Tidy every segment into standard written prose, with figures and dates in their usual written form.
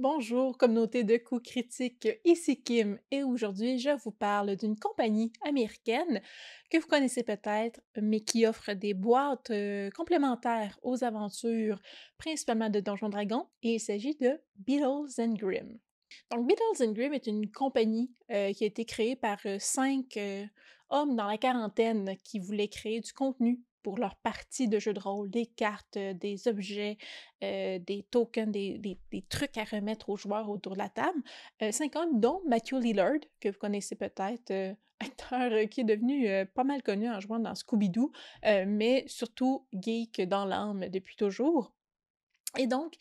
Bonjour, communauté de coups critiques, ici Kim et aujourd'hui je vous parle d'une compagnie américaine que vous connaissez peut-être, mais qui offre des boîtes complémentaires aux aventures, principalement de Donjons Dragons, et il s'agit de Beatles and Grimm. Donc Beatles and Grimm est une compagnie qui a été créée par cinq hommes dans la quarantaine qui voulaient créer du contenu pour leur partie de jeux de rôle, des cartes, des objets, des tokens, des trucs à remettre aux joueurs autour de la table. 5 hommes, dont Matthew Lillard, que vous connaissez peut-être, acteur qui est devenu pas mal connu en jouant dans Scooby-Doo, mais surtout geek dans l'âme depuis toujours. Et donc,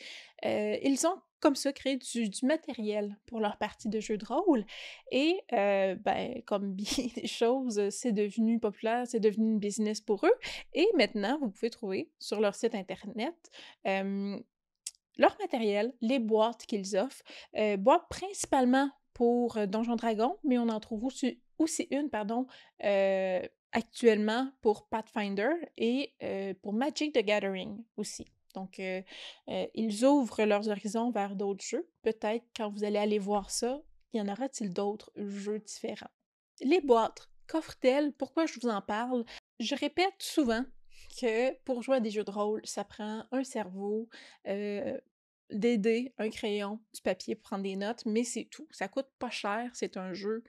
ils ont comme ça créé du matériel pour leur partie de jeux de rôle et ben, comme bien des choses, c'est devenu populaire, c'est devenu une business pour eux et maintenant, vous pouvez trouver sur leur site internet, hem, leur matériel, les boîtes qu'ils offrent, boîtes principalement pour, Donjons Dragons, mais on en trouve aussi une, pardon, actuellement pour Pathfinder et pour Magic the Gathering aussi. Donc, ils ouvrent leurs horizons vers d'autres jeux. Peut-être quand vous allez aller voir ça, y en aura-t-il d'autres jeux différents? Les boîtes, qu'offrent-elles? Pourquoi je vous en parle? Je répète souvent que pour jouer à des jeux de rôle, ça prend un cerveau, heu, des dés, un crayon, du papier pour prendre des notes, mais c'est tout. Ça coûte pas cher, c'est un jeu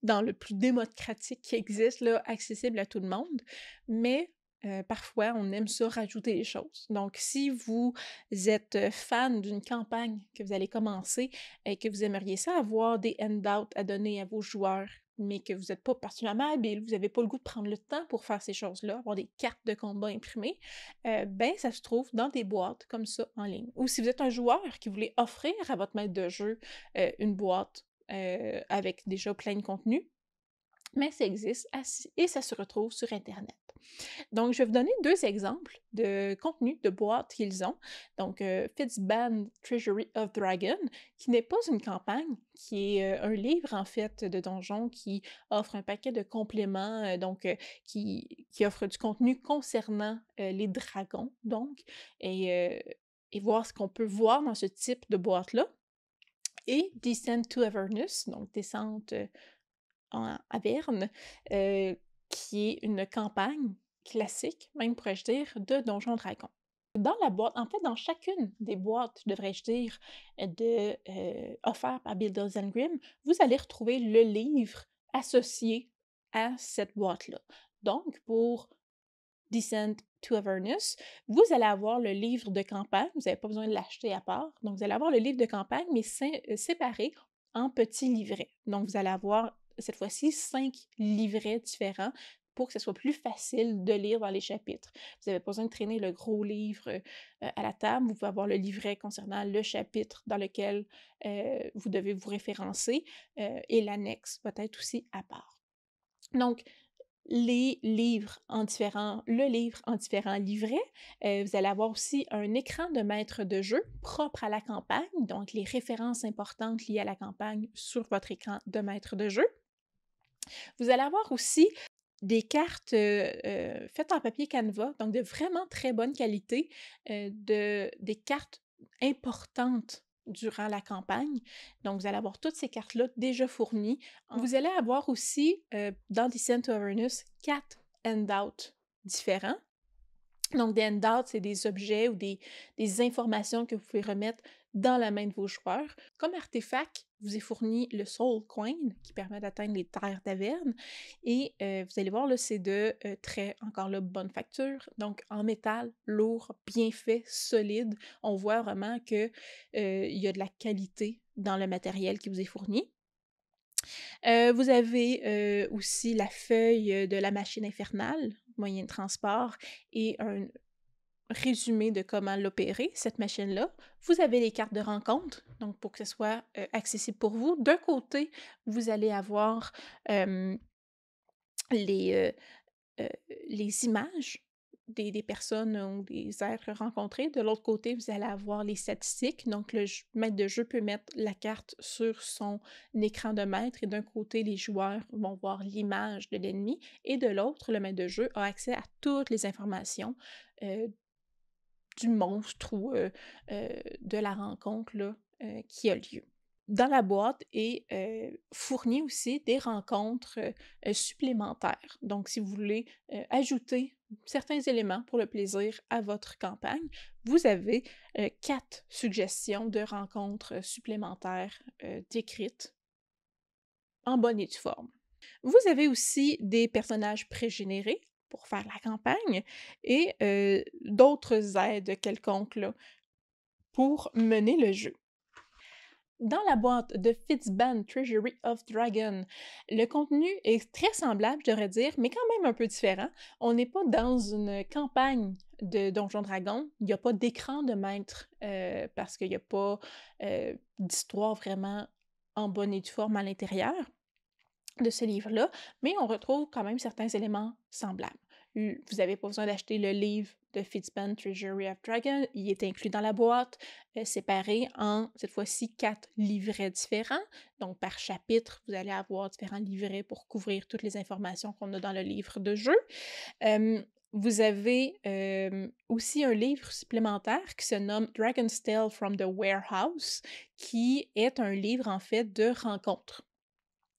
dans le plus démocratique qui existe, là, accessible à tout le monde, mais parfois, on aime ça rajouter des choses. Donc, si vous êtes fan d'une campagne que vous allez commencer et que vous aimeriez ça avoir des handouts à donner à vos joueurs, mais que vous n'êtes pas particulièrement habile, vous n'avez pas le goût de prendre le temps pour faire ces choses-là, avoir des cartes de combat imprimées, ben ça se trouve dans des boîtes comme ça en ligne. Ou si vous êtes un joueur qui voulait offrir à votre maître de jeu une boîte avec déjà plein de contenu, mais ça existe et ça se retrouve sur Internet. Donc, je vais vous donner 2 exemples de contenu de boîtes qu'ils ont. Donc, Fitzband Treasury of Dragon, qui n'est pas une campagne, qui est, un livre, en fait, de donjons qui offre un paquet de compléments, qui offre du contenu concernant, les dragons, donc et voir ce qu'on peut voir dans ce type de boîte-là. Et Descent to Avernus, donc descente, en Averne, qui est une campagne classique, même pourrais-je dire, de Donjons Dragons. Dans la boîte, en fait, dans chacune des boîtes, devrais-je dire, offertes par Builders and Grimm, vous allez retrouver le livre associé à cette boîte-là. Donc, pour Descent to Avernus, vous allez avoir le livre de campagne, vous n'avez pas besoin de l'acheter à part, donc vous allez avoir le livre de campagne, mais séparé en petits livrets. Donc vous allez avoir, cette fois-ci, 5 livrets différents pour que ce soit plus facile de lire dans les chapitres. Vous n'avez pas besoin de traîner le gros livre à la table, vous pouvez avoir le livret concernant le chapitre dans lequel vous devez vous référencer et l'annexe peut être aussi à part. Donc, le livre en différents livrets. Vous allez avoir aussi un écran de maître de jeu propre à la campagne, donc les références importantes liées à la campagne sur votre écran de maître de jeu. Vous allez avoir aussi des cartes, faites en papier Canva, donc de vraiment très bonne qualité, des cartes importantes durant la campagne. Donc vous allez avoir toutes ces cartes-là déjà fournies. Vous allez avoir aussi, dans Descent to Avernus, 4 handouts différents. Donc, des handouts, c'est des objets ou des informations que vous pouvez remettre dans la main de vos joueurs. Comme artefact, vous est fourni le Soul Coin, qui permet d'atteindre les terres d'Averne. Et vous allez voir, là, c'est de très, encore là, bonne facture. Donc, en métal, lourd, bien fait, solide. On voit vraiment qu'il y a de la qualité dans le matériel qui vous est fourni. Vous avez, aussi la feuille, de la machine infernale, moyen de transport et un résumé de comment l'opérer, cette machine-là. Vous avez les cartes de rencontre, donc pour que ce soit, accessible pour vous. D'un côté, vous allez avoir, hem, les, heu, les images des personnes ou des êtres rencontrés. De l'autre côté, vous allez avoir les statistiques. Donc, le maître de jeu peut mettre la carte sur son écran de maître et d'un côté, les joueurs vont voir l'image de l'ennemi et de l'autre, le maître de jeu a accès à toutes les informations du monstre ou de la rencontre là, qui a lieu. Dans la boîte est fournie aussi des rencontres supplémentaires. Donc, si vous voulez ajouter certains éléments pour le plaisir à votre campagne, vous avez 4 suggestions de rencontres supplémentaires décrites en bonne et due forme. Vous avez aussi des personnages pré-générés pour faire la campagne et d'autres aides quelconques là, pour mener le jeu. Dans la boîte de Fitzband Treasury of Dragon, le contenu est très semblable, je devrais dire, mais quand même un peu différent. On n'est pas dans une campagne de Donjons Dragons. Il n'y a pas d'écran de maître parce qu'il n'y a pas d'histoire vraiment en bonne et due forme à l'intérieur de ce livre-là, mais on retrouve quand même certains éléments semblables. Vous n'avez pas besoin d'acheter le livre de Fitzband Treasury of Dragon, il est inclus dans la boîte, séparé en, cette fois-ci, 4 livrets différents. Donc, par chapitre, vous allez avoir différents livrets pour couvrir toutes les informations qu'on a dans le livre de jeu. Vous avez aussi un livre supplémentaire qui se nomme Dragon's Tale from the Warehouse, qui est un livre, en fait, de rencontres.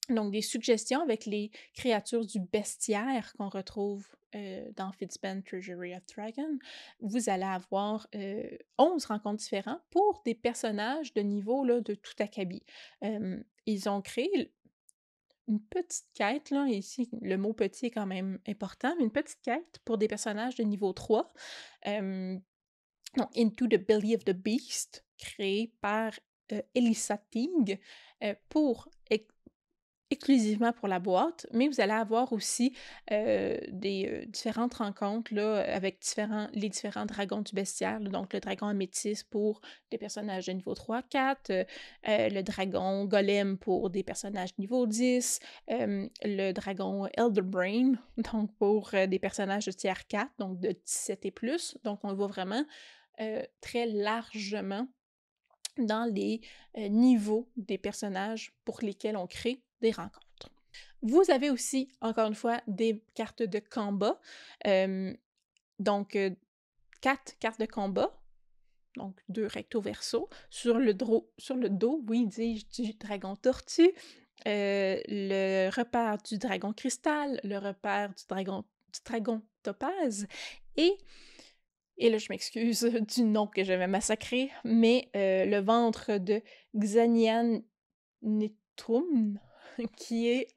Donc, des suggestions avec les créatures du bestiaire qu'on retrouve dans Fitzband Treasury of Dragon. Vous allez avoir 11 rencontres différentes pour des personnages de niveau là, de tout acabit. Ils ont créé une petite quête, là, ici le mot petit est quand même important, mais une petite quête pour des personnages de niveau 3. Donc, Into the Belly of the Beast, créé par Elissa Ting pour exclusivement pour la boîte, mais vous allez avoir aussi des différentes rencontres là, avec les différents dragons du bestiaire. Là, donc, le dragon améthyste pour des personnages de niveau 3-4, le dragon golem pour des personnages de niveau 10, le dragon Elderbrain, donc pour des personnages de tiers 4, donc de 17 et plus. Donc, on le voit vraiment très largement dans les niveaux des personnages pour lesquels on crée des rencontres. Vous avez aussi, encore une fois, des cartes de combat. Donc, 4 cartes de combat, donc 2 recto verso, sur le dos, oui, dis-je, du dragon tortue, le repère du dragon cristal, le repère du dragon topaz, et là, je m'excuse du nom que je vais massacrer, mais le ventre de Xanian Netrum, qui est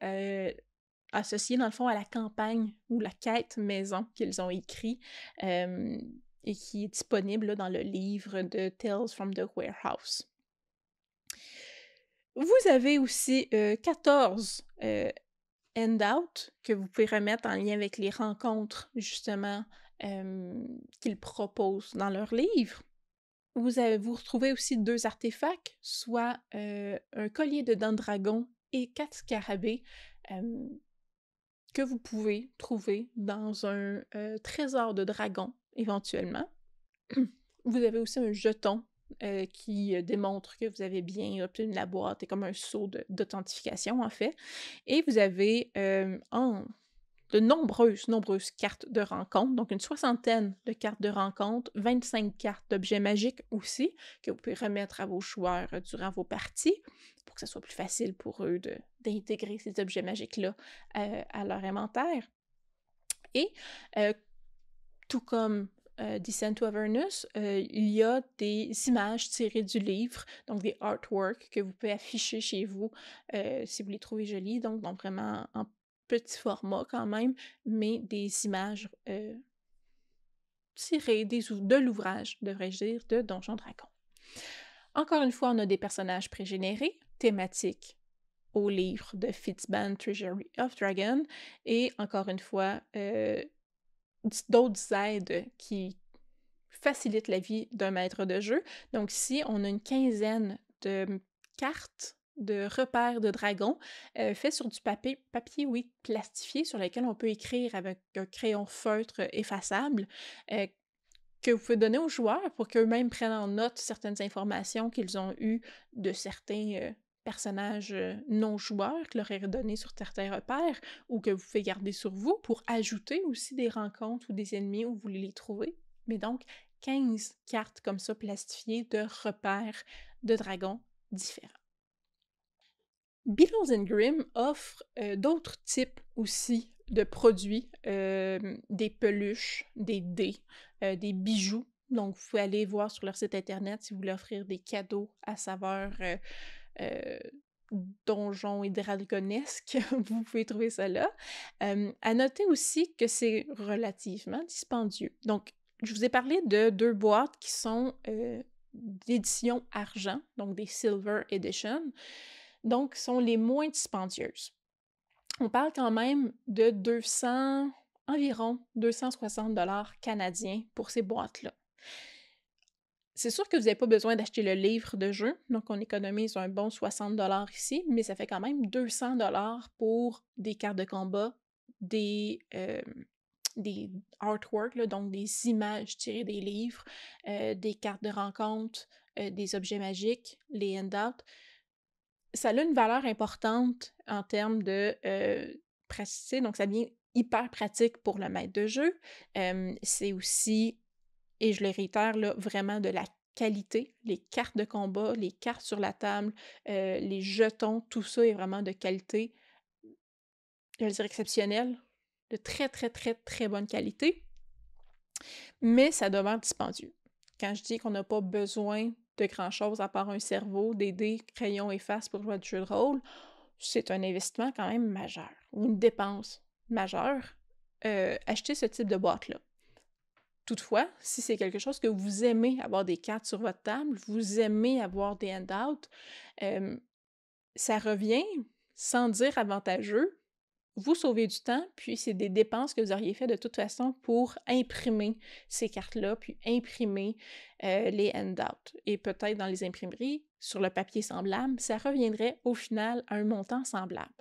associé dans le fond à la campagne ou la quête maison qu'ils ont écrit et qui est disponible là, dans le livre de Tales from the Warehouse. Vous avez aussi 14 handouts que vous pouvez remettre en lien avec les rencontres, justement, qu'ils proposent dans leur livre. Vous retrouvez aussi 2 artefacts, soit un collier de dents de dragon et 4 scarabées que vous pouvez trouver dans un trésor de dragon, éventuellement. Vous avez aussi un jeton qui démontre que vous avez bien obtenu la boîte, et comme un sceau d'authentification, en fait. Et vous avez de nombreuses cartes de rencontre, donc une 60aine de cartes de rencontre, 25 cartes d'objets magiques aussi, que vous pouvez remettre à vos joueurs durant vos parties, pour que ce soit plus facile pour eux d'intégrer ces objets magiques-là à leur inventaire. Et tout comme Descent to Avernus, il y a des images tirées du livre, donc des artworks que vous pouvez afficher chez vous si vous les trouvez jolies, donc vraiment en petit format quand même, mais des images tirées de l'ouvrage, devrais-je dire, de Donjons Dragons. Encore une fois, on a des personnages pré-générés, thématiques au livre de Fitzband Treasury of Dragon, et encore une fois, d'autres aides qui facilitent la vie d'un maître de jeu. Donc ici, on a une 15aine de cartes de repères de dragons fait sur du papier, oui, plastifié, sur lequel on peut écrire avec un crayon feutre effaçable que vous pouvez donner aux joueurs pour qu'eux-mêmes prennent en note certaines informations qu'ils ont eues de certains personnages non-joueurs qui leur auraient donné sur certains repères ou que vous pouvez garder sur vous pour ajouter aussi des rencontres ou des ennemis où vous voulez les trouver. Mais donc, 15 cartes comme ça plastifiées de repères de dragons différents. Beetles and Grimm offre d'autres types aussi de produits, des peluches, des dés, des bijoux. Donc, vous pouvez aller voir sur leur site internet si vous voulez offrir des cadeaux à saveur euh, donjon et dragonesque. Vous pouvez trouver ça là. À noter aussi que c'est relativement dispendieux. Donc, je vous ai parlé de 2 boîtes qui sont d'édition argent, donc des Silver Edition, donc sont les moins dispendieuses. On parle quand même de environ 260 canadiens pour ces boîtes-là. C'est sûr que vous n'avez pas besoin d'acheter le livre de jeu, donc on économise un bon 60 ici, mais ça fait quand même 200 pour des cartes de combat, des artworks, là, donc des images tirées des livres, des cartes de rencontre, des objets magiques, les handouts. Ça a une valeur importante en termes de praticité, donc ça devient hyper pratique pour le maître de jeu. C'est aussi, et je le réitère, là, vraiment de la qualité. Les cartes de combat, les cartes sur la table, les jetons, tout ça est vraiment de qualité, je vais dire exceptionnelle, de très, très, très, très bonne qualité, mais ça demeure dispendieux. Quand je dis qu'on n'a pas besoin de grand-chose à part un cerveau, des dés, crayons et faces pour jouer à du jeu de rôle, c'est un investissement quand même majeur, ou une dépense majeure, acheter ce type de boîte-là. Toutefois, si c'est quelque chose que vous aimez avoir des cartes sur votre table, vous aimez avoir des handouts, ça revient, sans dire avantageux, vous sauvez du temps, puis c'est des dépenses que vous auriez fait de toute façon pour imprimer ces cartes-là, puis imprimer les handouts. Et peut-être dans les imprimeries, sur le papier semblable, ça reviendrait au final à un montant semblable.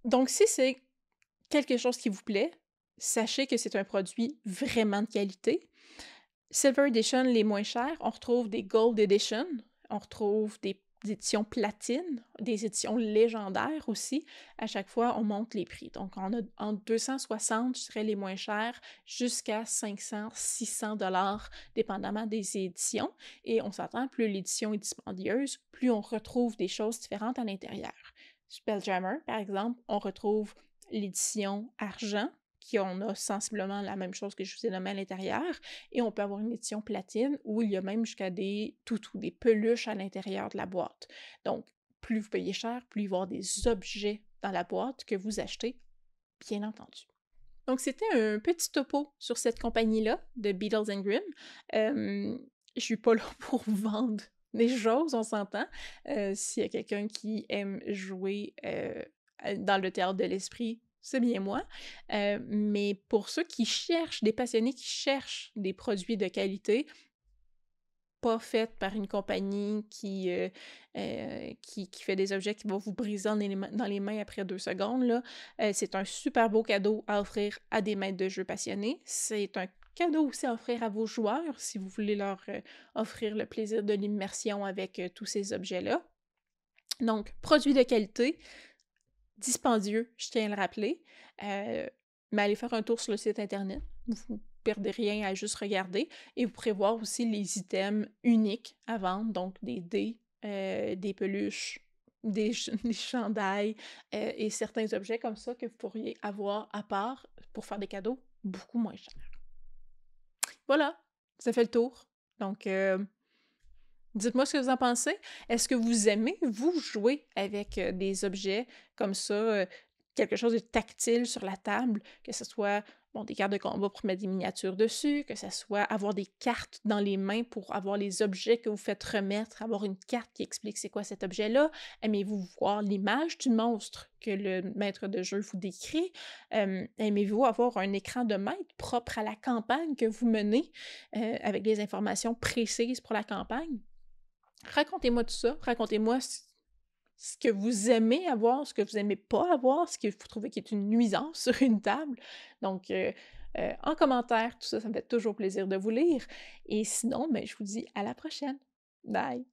Donc, si c'est quelque chose qui vous plaît, sachez que c'est un produit vraiment de qualité. Silver Edition, les moins chers, on retrouve des Gold Edition, on retrouve des éditions platine, des éditions légendaires aussi. À chaque fois, on monte les prix. Donc, on a entre 260, je dirais les moins chers, jusqu'à 500, 600 dépendamment des éditions. Et on s'entend, plus l'édition est dispendieuse, plus on retrouve des choses différentes à l'intérieur. Spelljammer, par exemple, on retrouve l'édition argent, qui on a sensiblement la même chose que je vous ai nommé à l'intérieur, et on peut avoir une édition platine où il y a même jusqu'à des toutous, des peluches à l'intérieur de la boîte. Donc, plus vous payez cher, plus il va y avoir des objets dans la boîte que vous achetez, bien entendu. Donc, c'était un petit topo sur cette compagnie-là, de Beetles and Grimm. Je suis pas là pour vendre des choses, on s'entend. S'il y a quelqu'un qui aime jouer dans le théâtre de l'esprit, c'est bien moi. Mais pour ceux qui cherchent, des passionnés qui cherchent des produits de qualité, pas faits par une compagnie qui fait des objets qui vont vous briser dans les mains après 2 secondes, là, c'est un super beau cadeau à offrir à des maîtres de jeu passionnés. C'est un cadeau aussi à offrir à vos joueurs si vous voulez leur offrir le plaisir de l'immersion avec tous ces objets-là. Donc, produits de qualité, dispendieux, je tiens à le rappeler, mais allez faire un tour sur le site internet, vous ne perdez rien à juste regarder, et vous pourrez voir aussi les items uniques à vendre, donc des dés, des peluches, des chandails et certains objets comme ça que vous pourriez avoir à part pour faire des cadeaux beaucoup moins chers. Voilà, ça fait le tour. Donc, dites-moi ce que vous en pensez. Est-ce que vous aimez, vous, jouer avec des objets comme ça, quelque chose de tactile sur la table, que ce soit des cartes de combat pour mettre des miniatures dessus, que ce soit avoir des cartes dans les mains pour avoir les objets que vous faites remettre, avoir une carte qui explique c'est quoi cet objet-là. Aimez-vous voir l'image du monstre que le maître de jeu vous décrit? Aimez-vous avoir un écran de maître propre à la campagne que vous menez, avec des informations précises pour la campagne? Racontez-moi tout ça, racontez-moi ce que vous aimez avoir, ce que vous aimez pas avoir, ce que vous trouvez qui est une nuisance sur une table. Donc, en commentaire, tout ça, ça me fait toujours plaisir de vous lire. Et sinon, je vous dis à la prochaine. Bye!